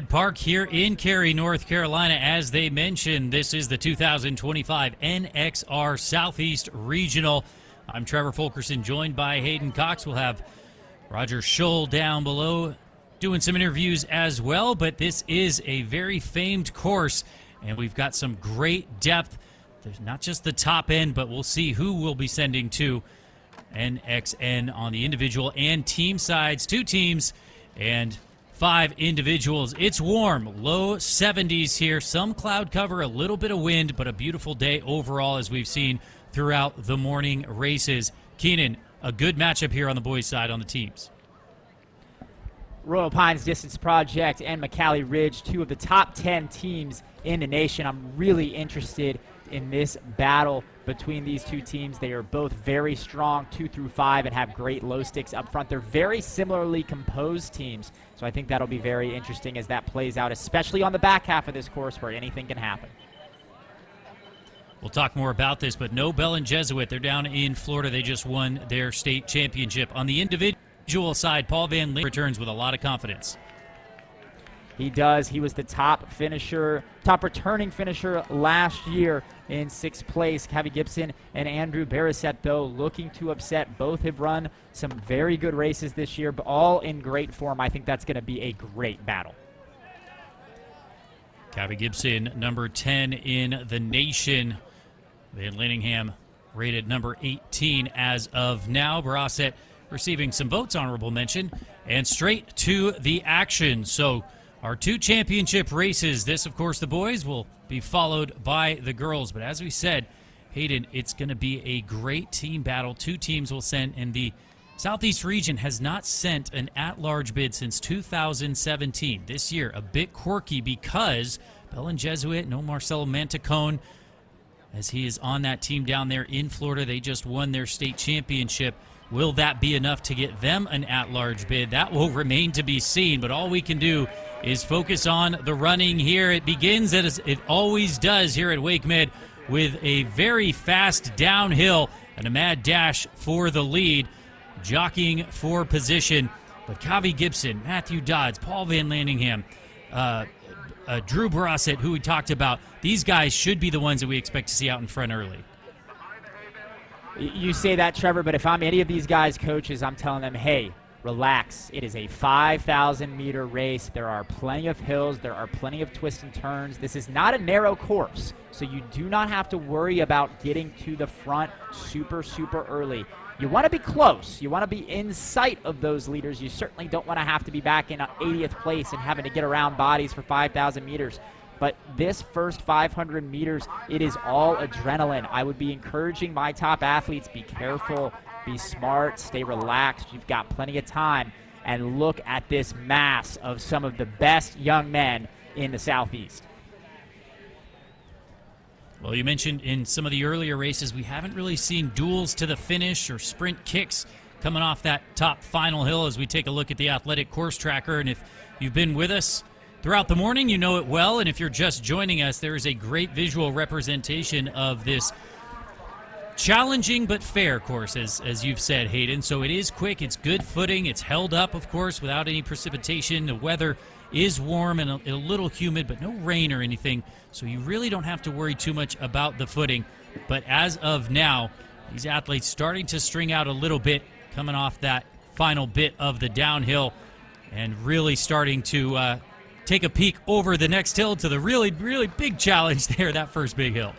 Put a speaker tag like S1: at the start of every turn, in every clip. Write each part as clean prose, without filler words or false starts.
S1: Riverside Park here in Cary, North Carolina. As they mentioned, this is the 2025 NXR Southeast Regional. I'm Trevor Fulkerson, joined by Hayden Cox. We'll have Roger Scholl down below doing some interviews as well, but this is a very famed course, and we've got some great depth. There's not just the top end, but we'll see who we'll be sending to NXN on the individual and team sides. 2 teams and 5 individuals. It's warm, low 70s here. Some cloud cover, a little bit of wind, but a beautiful day overall as we've seen throughout the morning races. Keenan, a good matchup here on the boys' side on the teams.
S2: Royal Pines Distance Project and McCallie Ridge, 2 of the top 10 teams in the nation. I'm really interested in this battle between these 2 teams. They are both very strong 2 through 5 and have great low sticks up front. They're very similarly composed teams, so I think that'll be very interesting as that plays out, especially on the back half of this course where anything can happen.
S1: We'll talk more about this, but no Bell and Jesuit. They're down in Florida. They just won their state championship. On the individual side, Paul Van Link returns with a lot of confidence.
S2: He does. He was the top returning finisher last year in 6th place. Cavi Gibson and Andrew Barrasett, though, looking to upset. Both have run some very good races this year, but all in great form. I think that's going to be a great battle.
S1: Cavi Gibson, number 10 in the nation. Van Leningham rated number 18 as of now. Barrasett receiving some votes, honorable mention. And straight to the action. So our 2 championship races. This, of course, the boys will be followed by the girls. But as we said, Hayden, it's going to be a great team battle. 2 teams will send, and the Southeast region has not sent an at-large bid since 2017. This year, a bit quirky because Bell and Jesuit, no Marcelo Mantacone, as he is on that team down there in Florida. They just won their state championship. Will that be enough to get them an at-large bid? That will remain to be seen, but all we can do is focus on the running here. It begins, as it always does here at Wake Med, with a very fast downhill and a mad dash for the lead, jockeying for position. But Cavi Gibson, Matthew Dodds, Paul Van Leningham, Drew Barrasett, who we talked about, these guys should be the ones that we expect to see out in front early.
S2: You say that, Trevor, but if I'm any of these guys' coaches, I'm telling them, hey, relax. It is a 5,000-meter race. There are plenty of hills. There are plenty of twists and turns. This is not a narrow course, so you do not have to worry about getting to the front super, super early. You want to be close. You want to be in sight of those leaders. You certainly don't want to have to be back in 80th place and having to get around bodies for 5,000 meters. But this first 500 meters, it is all adrenaline. I would be encouraging my top athletes, be careful, be smart, stay relaxed. You've got plenty of time. And look at this mass of some of the best young men in the Southeast.
S1: Well, you mentioned in some of the earlier races, we haven't really seen duels to the finish or sprint kicks coming off that top final hill as we take a look at the athletic course tracker. And if you've been with us throughout the morning, you know it well. And if you're just joining us, there is a great visual representation of this challenging but fair course, as you've said, Hayden. So it is quick, it's good footing, it's held up, of course, without any precipitation. The weather is warm and a little humid, but no rain or anything, so you really don't have to worry too much about the footing. But as of now, these athletes starting to string out a little bit, coming off that final bit of the downhill, and really starting to take a peek over the next hill to the really, really big challenge there, that first big hill.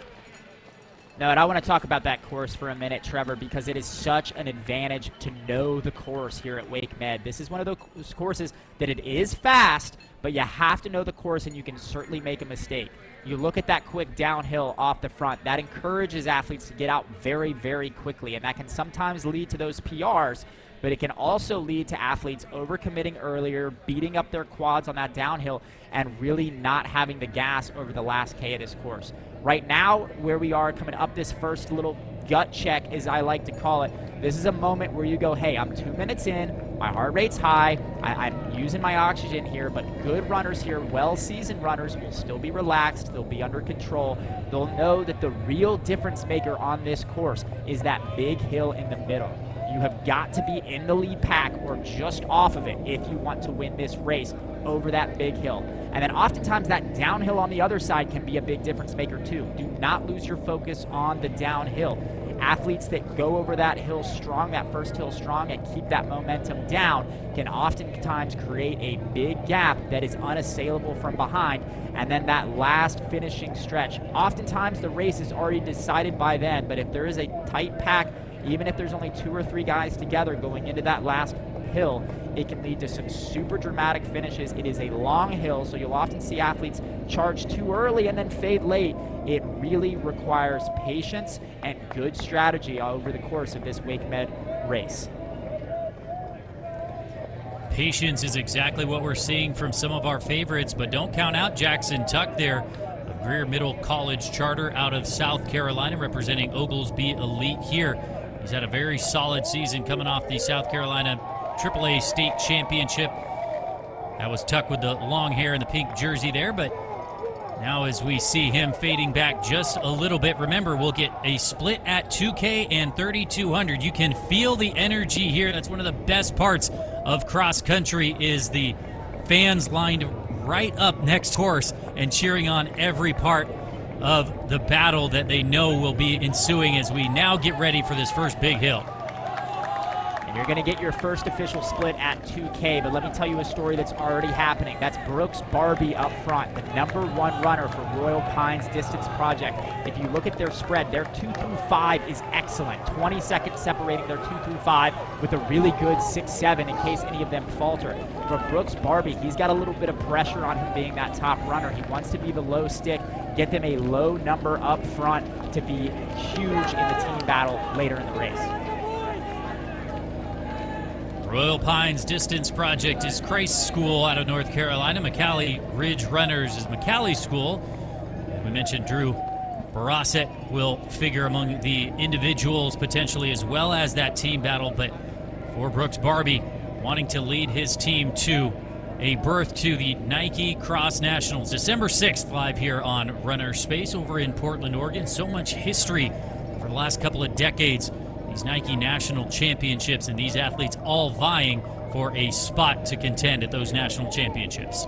S2: No, and I want to talk about that course for a minute, Trevor, because it is such an advantage to know the course here at Wake Med. This is one of those courses that it is fast, but you have to know the course, and you can certainly make a mistake. You look at that quick downhill off the front. That encourages athletes to get out very, very quickly, and that can sometimes lead to those PRs, but it can also lead to athletes overcommitting earlier, beating up their quads on that downhill, and really not having the gas over the last K of this course. Right now, where we are coming up this first little gut check, as I like to call it, this is a moment where you go, hey, I'm 2 minutes in, my heart rate's high, I'm using my oxygen here, but good runners here, well-seasoned runners, will still be relaxed, they'll be under control, they'll know that the real difference maker on this course is that big hill in the middle. You have got to be in the lead pack or just off of it if you want to win this race. over that big hill. And then oftentimes that downhill on the other side can be a big difference maker too. Do not lose your focus on the downhill. Athletes that go over that hill strong, that first hill strong, and keep that momentum down can oftentimes create a big gap that is unassailable from behind. And then that last finishing stretch, oftentimes the race is already decided by then, but if there is a tight pack, even if there's only 2 or 3 guys together going into that last hill, it can lead to some super dramatic finishes. It is a long hill, so you'll often see athletes charge too early and then fade late. It really requires patience and good strategy over the course of this Wake Med race.
S1: Patience is exactly what we're seeing from some of our favorites, but don't count out Jackson Tuck there, a Greer Middle College charter out of South Carolina, representing Oglesby Elite here. He's had a very solid season coming off the South Carolina AAA State Championship. That was Tuck with the long hair and the pink jersey there, but now as we see him fading back just a little bit, remember, we'll get a split at 2K and 3,200. You can feel the energy here. That's one of the best parts of cross country is the fans lined right up next horse and cheering on every part of the battle that they know will be ensuing as we now get ready for this first big hill.
S2: And you're going to get your first official split at 2K, but let me tell you a story that's already happening. That's Brooks Barbie up front, the #1 runner for Royal Pines Distance Project. If you look at their spread, their 2 through 5 is excellent. 20 seconds separating their 2 through 5 with a really good 6-7 in case any of them falter. For Brooks Barbie, he's got a little bit of pressure on him being that top runner. He wants to be the low stick, get them a low number up front to be huge in the team battle later in the race.
S1: Royal Pines Distance Project is Christ School out of North Carolina. McCallie Ridge Runners is McCallie's school. We mentioned Drew Barasset will figure among the individuals potentially as well as that team battle, but for Brooks Barbie, wanting to lead his team to a berth to the Nike Cross Nationals. December 6th, live here on Runner Space over in Portland, Oregon. So much history for the last couple of decades. These Nike National Championships and these athletes all vying for a spot to contend at those national championships.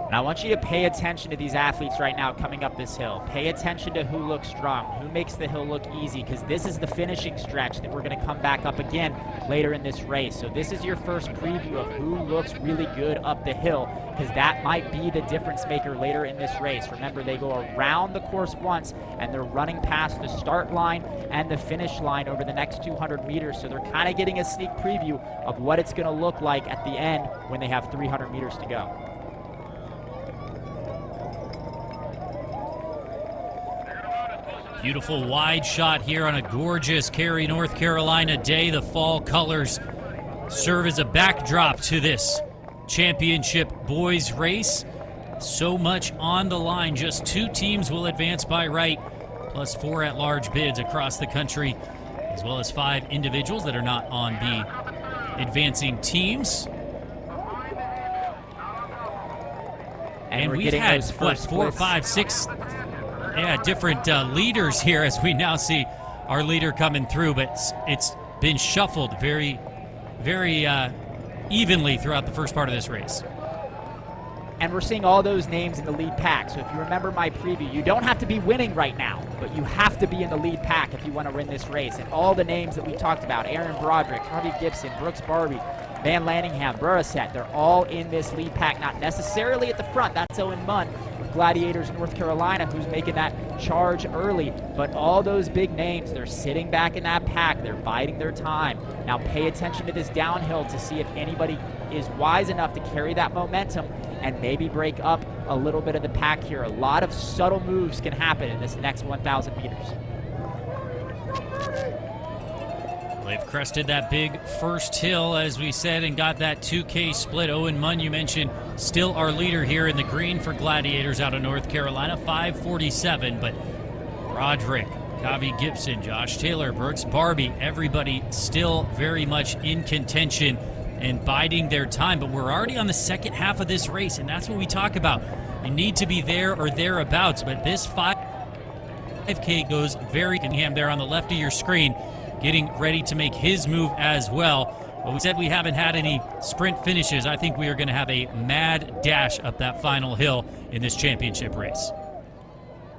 S2: And I want you to pay attention to these athletes right now coming up this hill. Pay attention to who looks strong, who makes the hill look easy, because this is the finishing stretch that we're going to come back up again later in this race. So this is your first preview of who looks really good up the hill, because that might be the difference maker later in this race. Remember, they go around the course once, and they're running past the start line and the finish line over the next 200 meters. So they're kind of getting a sneak preview of what it's going to look like at the end when they have 300 meters to go.
S1: Beautiful wide shot here on a gorgeous Cary, North Carolina day. The fall colors serve as a backdrop to this championship boys race. So much on the line. Just 2 teams will advance by right, plus 4 at-large bids across the country, as well as 5 individuals that are not on the advancing teams. And we've had, what, 4, 5, 6 different leaders here as we now see our leader coming through, but it's been shuffled very, very evenly throughout the first part of this race.
S2: And we're seeing all those names in the lead pack. So if you remember my preview, you don't have to be winning right now, but you have to be in the lead pack if you want to win this race. And all the names that we talked about, Aaron Broderick, Harvey Gibson, Brooks Barbie, Van Lanningham, Burasset, they're all in this lead pack, not necessarily at the front. That's Owen Munn with Gladiators North Carolina, who's making that charge early. But all those big names, they're sitting back in that pack. They're biding their time. Now pay attention to this downhill to see if anybody is wise enough to carry that momentum and maybe break up a little bit of the pack here. A lot of subtle moves can happen in this next 1,000 meters.
S1: They've crested that big first hill, as we said, and got that 2K split. Owen Munn, you mentioned, still our leader here in the green for Gladiators out of North Carolina, 5:47. But Broderick, Kavi Gibson, Josh Taylor, Brooks Barbie, everybody still very much in contention and biding their time. But we're already on the second half of this race, and that's what we talk about. You need to be there or thereabouts, but this 5K goes very... There on the left of your screen, getting ready to make his move as well. Well, we said we haven't had any sprint finishes. I think we are going to have a mad dash up that final hill in this championship race.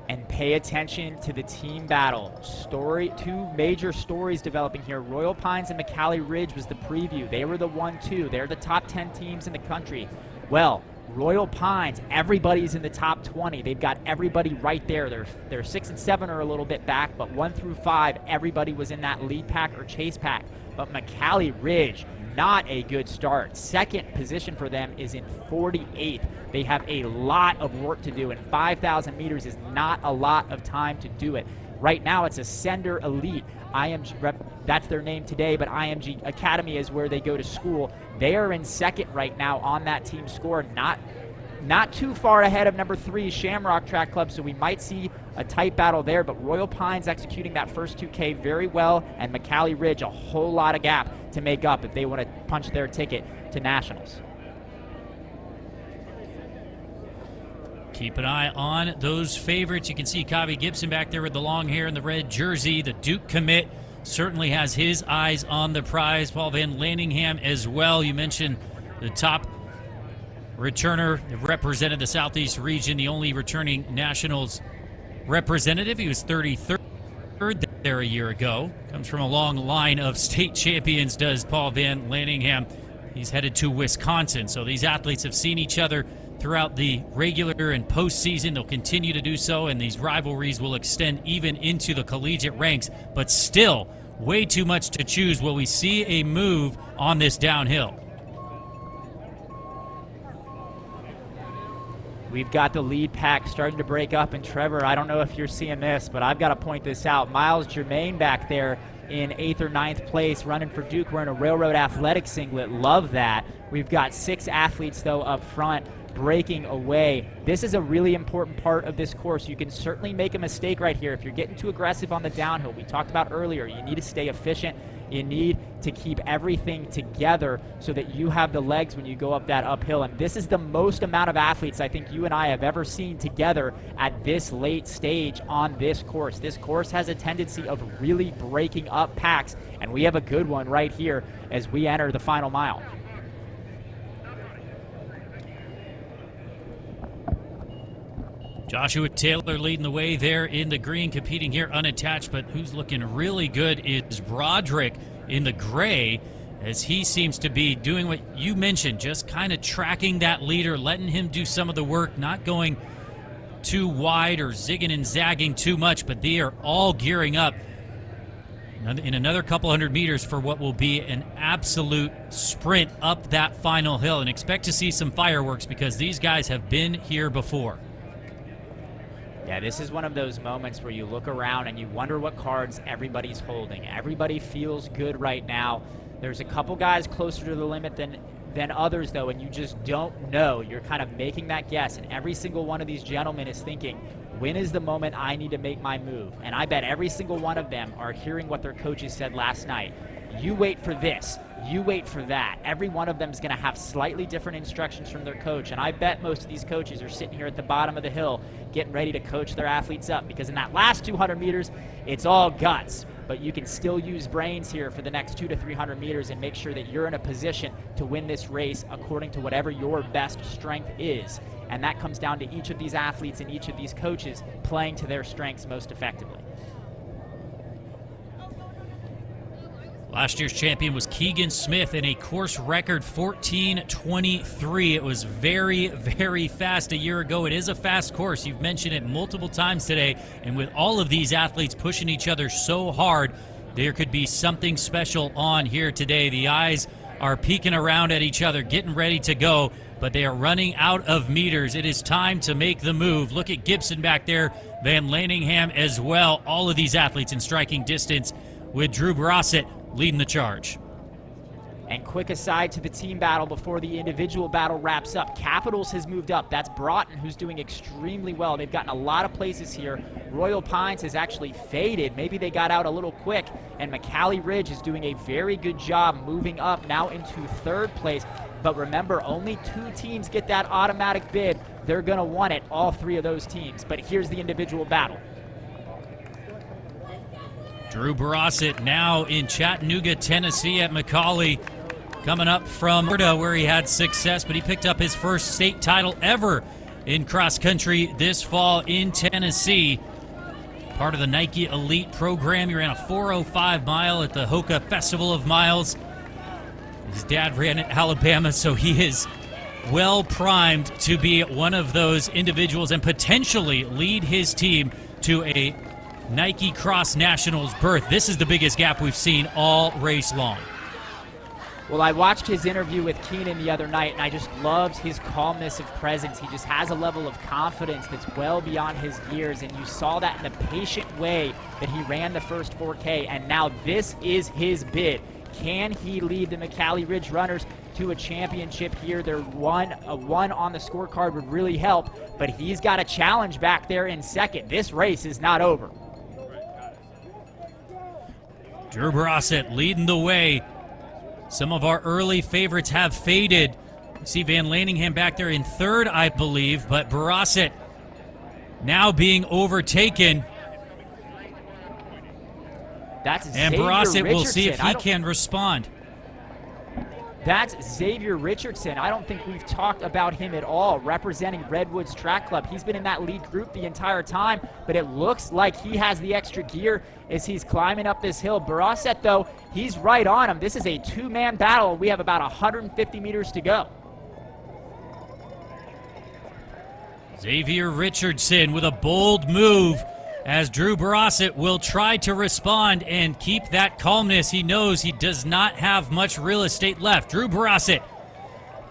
S2: And pay attention to the team battle. Two major stories developing here. Royal Pines and McCallie Ridge was the preview. They were the 1-2. They're the top 10 teams in the country. Well, Royal Pines, everybody's in the top 20. They've got everybody right there. They're 6 and 7 are a little bit back, but 1 through 5, everybody was in that lead pack or chase pack. But McCallie Ridge, not a good start. Second position for them is in 48th. They have a lot of work to do, and 5,000 meters is not a lot of time to do it. Right now, it's Ascender Elite. That's their name today, but IMG Academy is where they go to school. They are in second right now on that team score, not too far ahead of number 3, Shamrock Track Club, so we might see a tight battle there, but Royal Pines executing that first 2K very well, and McCallie Ridge a whole lot of gap to make up if they want to punch their ticket to Nationals.
S1: Keep an eye on those favorites. You can see Kavi Gibson back there with the long hair and the red jersey. The Duke commit certainly has his eyes on the prize. Paul Van Laningham as well. You mentioned the top returner that represented the Southeast region, the only returning Nationals representative. He was 33rd there a year ago. Comes from a long line of state champions, does Paul Van Laningham. He's headed to Wisconsin. So these athletes have seen each other throughout the regular and postseason. They'll continue to do so, and these rivalries will extend even into the collegiate ranks. But still, way too much to choose. Will we see a move on this downhill?
S2: We've got the lead pack starting to break up, and Trevor, I don't know if you're seeing this, but I've got to point this out. Miles Germain back there in 8th or 9th place, running for Duke, wearing a Railroad Athletic singlet. Love that. We've got 6 athletes, though, up front breaking away. This is a really important part of this course. You can certainly make a mistake right here if you're getting too aggressive on the downhill. We talked about earlier, you need to stay efficient. You need to keep everything together so that you have the legs when you go up that uphill. And this is the most amount of athletes I think you and I have ever seen together at this late stage on this course. This course has a tendency of really breaking up packs, and we have a good one right here as we enter the final mile.
S1: Joshua Taylor leading the way there in the green, competing here unattached, but who's looking really good is Broderick in the gray, as he seems to be doing what you mentioned, just kind of tracking that leader, letting him do some of the work, not going too wide or zigging and zagging too much, but they are all gearing up in another couple hundred meters for what will be an absolute sprint up that final hill. And expect to see some fireworks because these guys have been here before.
S2: Yeah, this is one of those moments where you look around and you wonder what cards everybody's holding. Everybody feels good right now. There's a couple guys closer to the limit than others, though, and you just don't know. You're kind of making that guess, and every single one of these gentlemen is thinking, when is the moment I need to make my move? And I bet every single one of them are hearing what their coaches said last night. You wait for this. You wait for that. Every one of them is going to have slightly different instructions from their coach, and I bet most of these coaches are sitting here at the bottom of the hill getting ready to coach their athletes up, because in that last 200 meters, it's all guts, but you can still use brains here for the next 200 to 300 meters and make sure that you're in a position to win this race according to whatever your best strength is, and that comes down to each of these athletes and each of these coaches playing to their strengths most effectively.
S1: Last year's champion was Keegan Smith in a course record 14:23. It was very, very fast a year ago. It is a fast course. You've mentioned it multiple times today. And with all of these athletes pushing each other so hard, there could be something special on here today. The eyes are peeking around at each other, getting ready to go, but they are running out of meters. It is time to make the move. Look at Gibson back there, Van Laningham as well. All of these athletes in striking distance with Drew Brossett leading the charge.
S2: And quick aside to the team battle before the individual battle wraps up. Capitals has moved up. That's Broughton, who's doing extremely well. They've gotten a lot of places here. Royal Pines has actually faded. Maybe they got out a little quick. And McCallie Ridge is doing a very good job moving up now into 3rd place. But remember, only 2 teams get that automatic bid. They're going to want it, all 3 of those teams. But here's the individual battle.
S1: Drew Brossett now in Chattanooga, Tennessee at McCallie. coming up from Florida where he had success, but he picked up his first state title ever in cross country this fall in Tennessee. Part of the Nike Elite program. He ran a 4:05 mile at the Hoka Festival of Miles. His dad ran at Alabama, so he is well primed to be one of those individuals and potentially lead his team to a Nike Cross Nationals berth. This is the biggest gap we've seen all race long.
S2: Well, I watched his interview with Keenan the other night, and I just loved his calmness of presence. He just has a level of confidence that's well beyond his years, and you saw that in the patient way that he ran the first 4K, and now this is his bid. Can he lead the McCallie Ridge runners to a championship here? A one on the scorecard would really help, but he's got a challenge back there in second. This race is not over.
S1: Drew Barossett leading the way. Some of our early favorites have faded. You see Van Laningham back there in third, I believe, but Barossett now being overtaken.
S2: That's
S1: and
S2: Xavier
S1: Barossett
S2: Richardson.
S1: will see if he can respond.
S2: That's Xavier Richardson. I don't think we've talked about him at all, representing Redwoods Track Club. He's been in that lead group the entire time, but it looks like he has the extra gear as he's climbing up this hill. Barossett, though, he's right on him. This is a two-man battle. We have about 150 meters to go.
S1: Xavier Richardson with a bold move as Drew Barossett will try to respond and keep that calmness. He knows he does not have much real estate left. Drew Barossett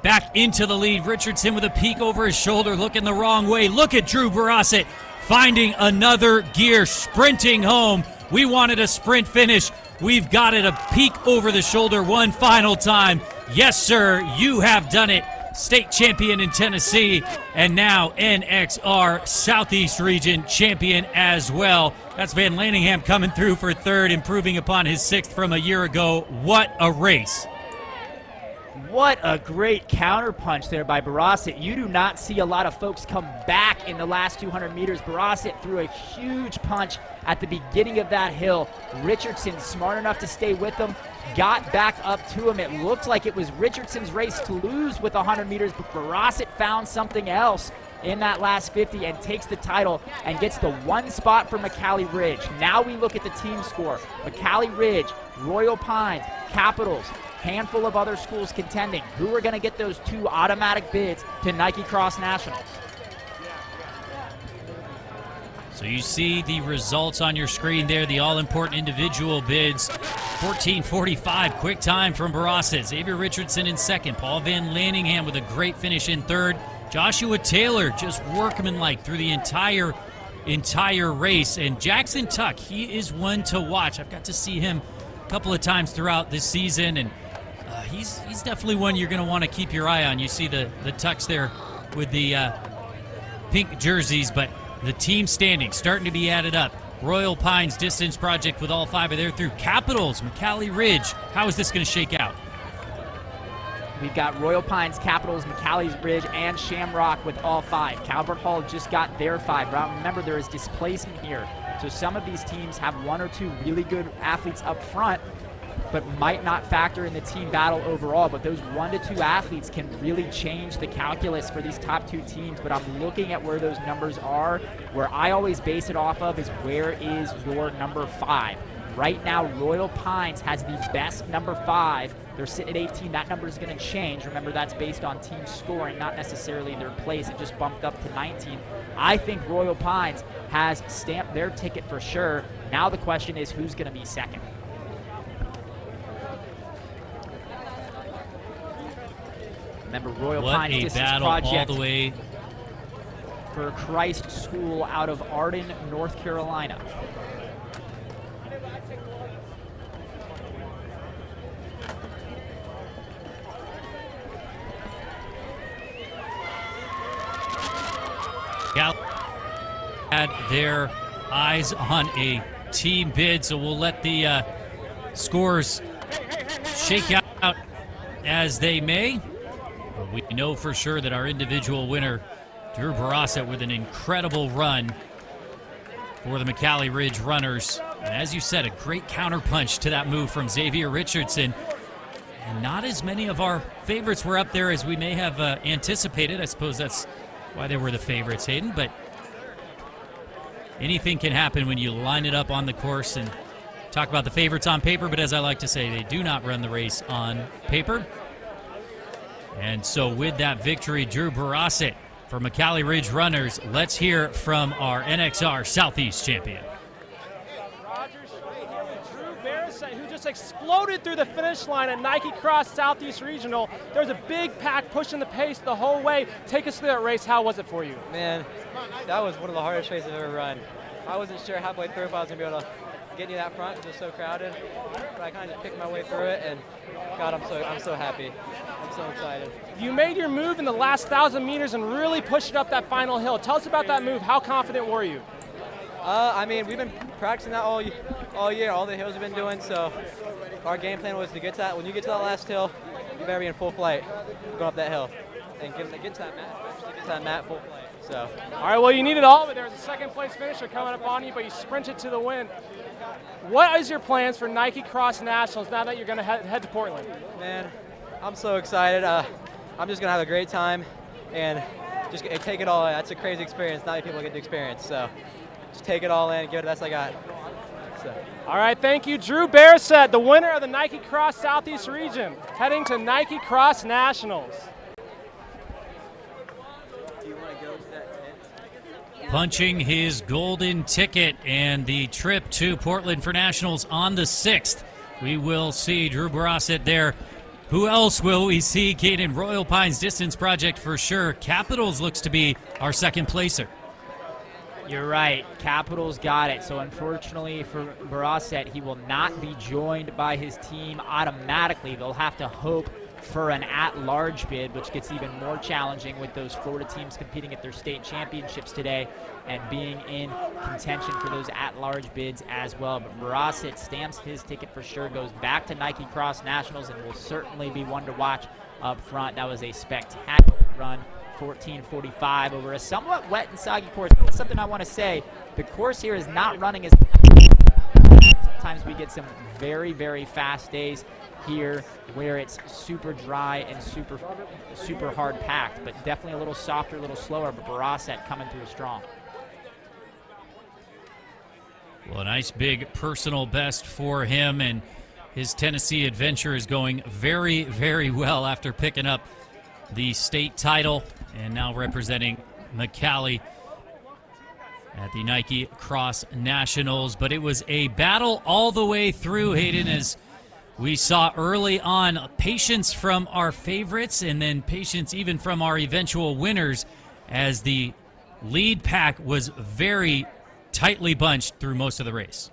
S1: back into the lead. Richardson with a peek over his shoulder, looking the wrong way. Look at Drew Barossett finding another gear, sprinting home. We wanted a sprint finish. We've got it, a peek over the shoulder one final time. Yes, sir, you have done it. State champion in Tennessee, and now NXR Southeast Region champion as well. That's Van Laningham coming through for third, improving upon his sixth from a year ago. What a race.
S2: What a great counterpunch there by Barossett. You do not see a lot of folks come back in the last 200 meters. Barossett threw a huge punch at the beginning of that hill. Richardson, smart enough to stay with him, got back up to him. It looked like it was Richardson's race to lose with 100 meters, but Barossett found something else in that last 50 and takes the title and gets the one spot for McCallie Ridge. Now we look at the team score. McCallie Ridge, Royal Pines, Capitals, handful of other schools contending. Who are going to get those two automatic bids to Nike Cross Nationals?
S1: So you see the results on your screen there, the all-important individual bids. 14:45, quick time from Barossett. Xavier Richardson in second. Paul Van Laningham with a great finish in third. Joshua Taylor just workmanlike through the entire race. And Jackson Tuck, he is one to watch. I've got to see him a couple of times throughout this season, and he's definitely one you're going to want to keep your eye on. You see the Tucks there with the pink jerseys, but the team standings starting to be added up. Royal Pines Distance Project with all five of their through. Capitals, McCallie Ridge. How is this going to shake out?
S2: We've got Royal Pines, Capitals, McCallie's Ridge, and Shamrock with all five. Calvert Hall just got their five. Remember, there is displacement here. So some of these teams have one or two really good athletes up front, but might not factor in the team battle overall. But those 1 to 2 athletes can really change the calculus for these top two teams. But I'm looking at where those numbers are. Where I always base it off of is where is your number 5. Right now, Royal Pines has the best number 5. They're sitting at 18. That number is going to change. Remember, that's based on team scoring, not necessarily their place. It just bumped up to 19. I think Royal Pines has stamped their ticket for sure. Now the question is, who's going to be second? Remember, Royal Pines
S1: Distance battle
S2: Project
S1: all the way
S2: for Christ School out of Arden, North Carolina.
S1: Had their eyes on a team bid, so we'll let the scores shake out as they may. But we know for sure that our individual winner, Drew Barossett, with an incredible run for the McCallie Ridge runners. And as you said, a great counterpunch to that move from Xavier Richardson. and not as many of our favorites were up there as we may have anticipated. I suppose that's why they were the favorites, Hayden, but anything can happen when you line it up on the course. And talk about the favorites on paper, but as I like to say, they do not run the race on paper. And so with that victory, Drew Barasset for McCallie Ridge Runners. Let's hear from our NXR Southeast champion.
S3: Rogers right here with Drew Barasset, who just exploded through the finish line at Nike Cross Southeast Regional. There was a big pack pushing the pace the whole way. Take us through that race. How was it for you?
S4: Man, that was one of the hardest races I've ever run. I wasn't sure halfway through if I was going to be able to get near that front because it was so crowded, but I kind of just picked my way through it, and God, I'm so happy. I'm so excited.
S3: You made your move in the last 1,000 meters and really pushed it up that final hill. Tell us about that move. How confident were you?
S4: I mean, we've been practicing that all year, all the hills we've been doing, so our game plan was to get to that. When you get to that last hill, you better be in full flight going up that hill and get to that mat, actually get to that mat full flight. So.
S3: All right, well, you needed all of it. There was a second place finisher coming up on you, but you sprinted to the win. What is your plans for Nike Cross Nationals now that you're going to head to Portland?
S4: Man, I'm so excited. I'm just going to have a great time and just take it all in. That's a crazy experience. Not many people get to experience, so just take it all in, give it the best I got. So.
S3: All right, thank you. Drew Barasset, the winner of the Nike Cross Southeast Region, heading to Nike Cross Nationals.
S1: Punching his golden ticket and the trip to Portland for Nationals on the 6th. We will see Drew Barasset there. Who else will we see? Caden, Royal Pines Distance Project for sure. Capitals looks to be our second placer.
S2: You're right. Capitals got it. So unfortunately for Barasset, he will not be joined by his team automatically. They'll have to hope for an at-large bid, which gets even more challenging with those Florida teams competing at their state championships today and being in contention for those at-large bids as well. But Barasset stamps his ticket for sure, goes back to Nike Cross Nationals, and will certainly be one to watch up front. That was a spectacular run, 14:45 over a somewhat wet and soggy course. That's something I want to say. The course here is not running as sometimes we get some very, very fast days here where it's super dry and super hard packed, but definitely a little softer, a little slower, but Barasset coming through strong.
S1: Well, a nice big personal best for him, and his Tennessee adventure is going very, very well after picking up the state title and now representing McCallie at the Nike Cross Nationals. But it was a battle all the way through, Hayden, as we saw early on patience from our favorites and then patience even from our eventual winners as the lead pack was very tightly bunched through most of the race.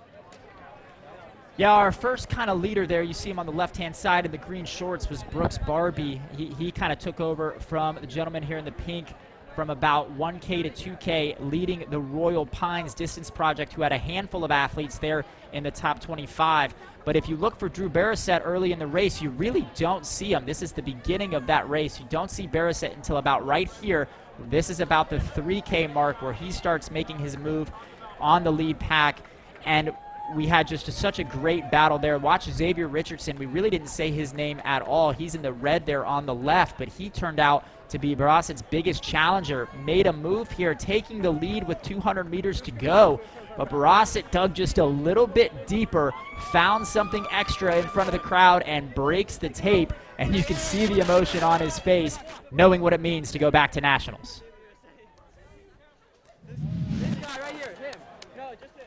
S2: Yeah, our first kind of leader there, you see him on the left-hand side in the green shorts, was Brooks Barbie. He kind of took over from the gentleman here in the pink from about 1K to 2K, leading the Royal Pines Distance Project, who had a handful of athletes there in the top 25. But if you look for Drew Barasset early in the race, you really don't see him. This is the beginning of that race. You don't see Barasset until about right here. This is about the 3K mark where he starts making his move on the lead pack. And we had just such a great battle there. Watch Xavier Richardson. We really didn't say his name at all. He's in the red there on the left, but he turned out to be Barasset's biggest challenger. Made a move here, taking the lead with 200 meters to go. But Barasset dug just a little bit deeper, found something extra in front of the crowd, and breaks the tape. And you can see the emotion on his face, knowing what it means to go back to nationals.
S4: This guy right here, him. No, just him.